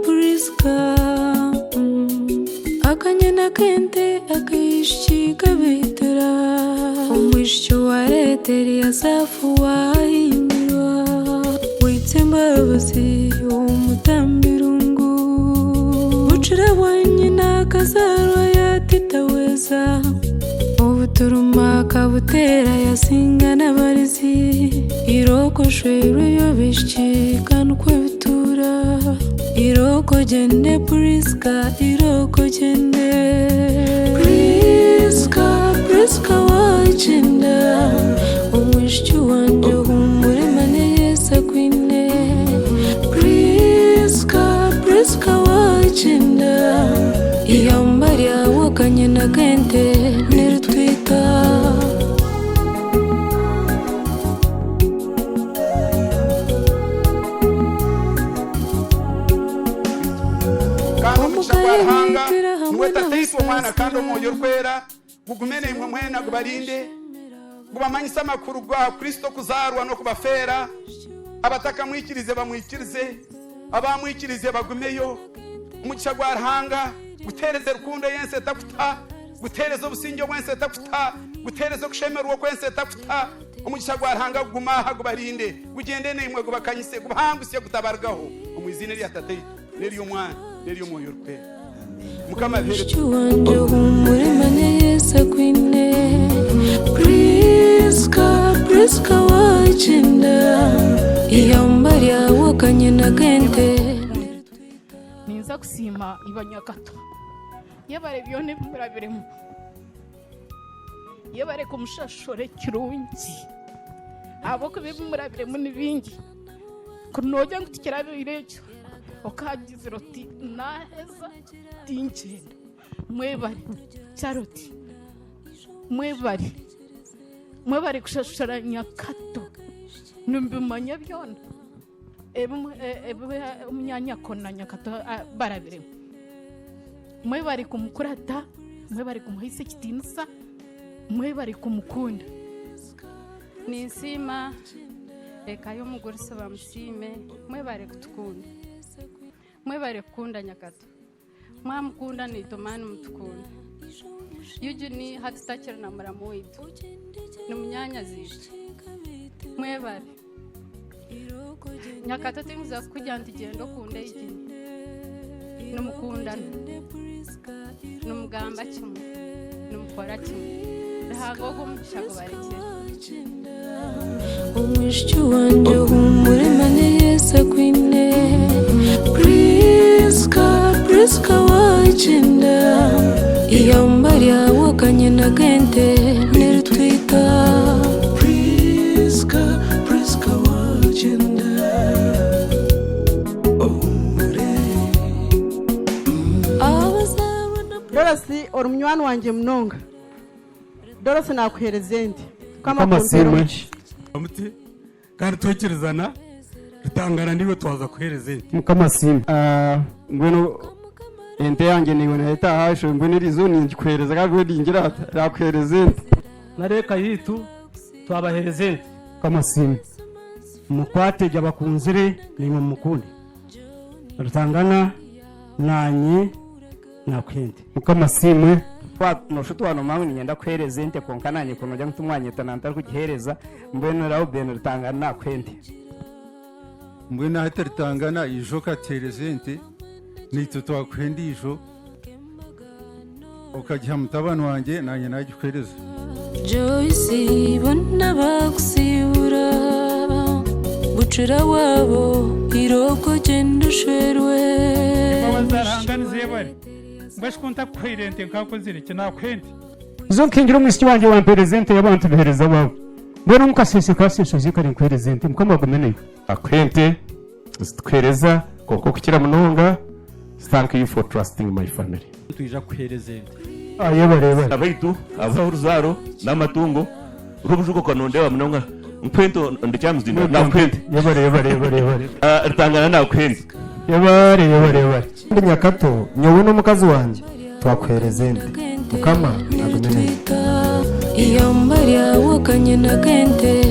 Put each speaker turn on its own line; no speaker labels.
Priska akanyana kente akayishika bitera umwisho wa reteri ya safu wahimirwa witsembabazi umutambirungu bucira wanyina kazarwa yatitaweza ubuturuma kabutera yasinga n'abarizi irokoshwe yobishye kanukwe bitura iroko gende Priska iroko gende Priska wagenda umwisho wanje humure mane yesa kwine Priska wagenda iyambari awokanye na kente nirutwita
hanga nweta teifu mwana kandi omoyo rwera gugumene imwe mwena gubarinde gubamanyisa amakuru gwa Kristo kuzarwa no kubafera abataka mwikirize bamwikirize abamwikirize bagumeyo umugisha gwa hanga gutereze rukundo yense tafuta gutereza obusinge bwense tafuta gutereza kushemerwa kwense tafuta umugisha gwa hanga guma hagubarinde gugende nemwe gubakanyise gubahangusye gutabargaho umwizine rya tatei neri umwana neri umoyo rwe mukama vere
wanje humure mane yesa kwine Priska wagenda iyambari awokanye na kente
ninza kusima ibanyakato yabare byone murabiremo yabare kumushashore kirungi abo ko bimurabiremo nibingi kunoja ngutikira birecyo okagize roti naheza tinchenda mwebari charoti mwebari kushashara nyakato numbimanya byona umunyanya kona nyakato barabire mwebari kumukurata mwebari kumuhise kitinsa mwebari kumukunda
nisima ekayo mugore saba musime mwebari kutukunda mwebari kukunda nyakato mwamukunda nitomani mutukunda yujuni hatutakira na muramu wetu numunyanya zitu mwebari nyakato tinguza kujya ntigendo kunde igini numukundana numugamba kimwe numukora kimwe rahagogo mugishago barekera
umwisho wanje humure mane yesa kwine Priska wagenda iyambari awokanye na kente nirutwita Priska wagenda
Dorasi orumnywana wanje mnonga Dorasi nakuherezende kama konserochi
amuti kandi tokerezana tutangana ndiwe twaza kuherezende
mukama simu ngweno ente yange niwe nahita hasho ngweno rizoni ngikwereza kagwe dingira rakwerezende
nareka yitu twabaherezende
kama simu
mukwate jabakunzire nimwe mukundi rutangana nanye nakwende
mukama simu
noshutu wano mangu ninyenda kuherezente konkananye kunoja mtumwanyeta nantari kugihereza mbweno rawo beno rutangana nakwende
mbwena hataritangana ijo katerezente nito twakwendi ijo okagiha mutabana wanjye nanye nagikwereza
Joyce bona bakusibura bucira wabo iroko genda shwerwe
bazaranganize bari mbashkunta kwirente nkakozire kinakwende
izo nkingira umwisiki wanje wa presente yabantu bihereza babo mbona mukasese kasese zikari kwerezente mukama gumeneye akwente twereza koko kukira munonga. Thank you for trusting my family.
Tuija kuherezente
ayebareba
abaitu abauruzaro n'amatungo rubujuko kanondewa munonga mpento ndichamuzino na kwente
yebareba
rutangana na kwente
yebareba ndi nyakato nyowe no mukazi wanje twakwerezente mukama agumeneye
iyambari awokanye na kente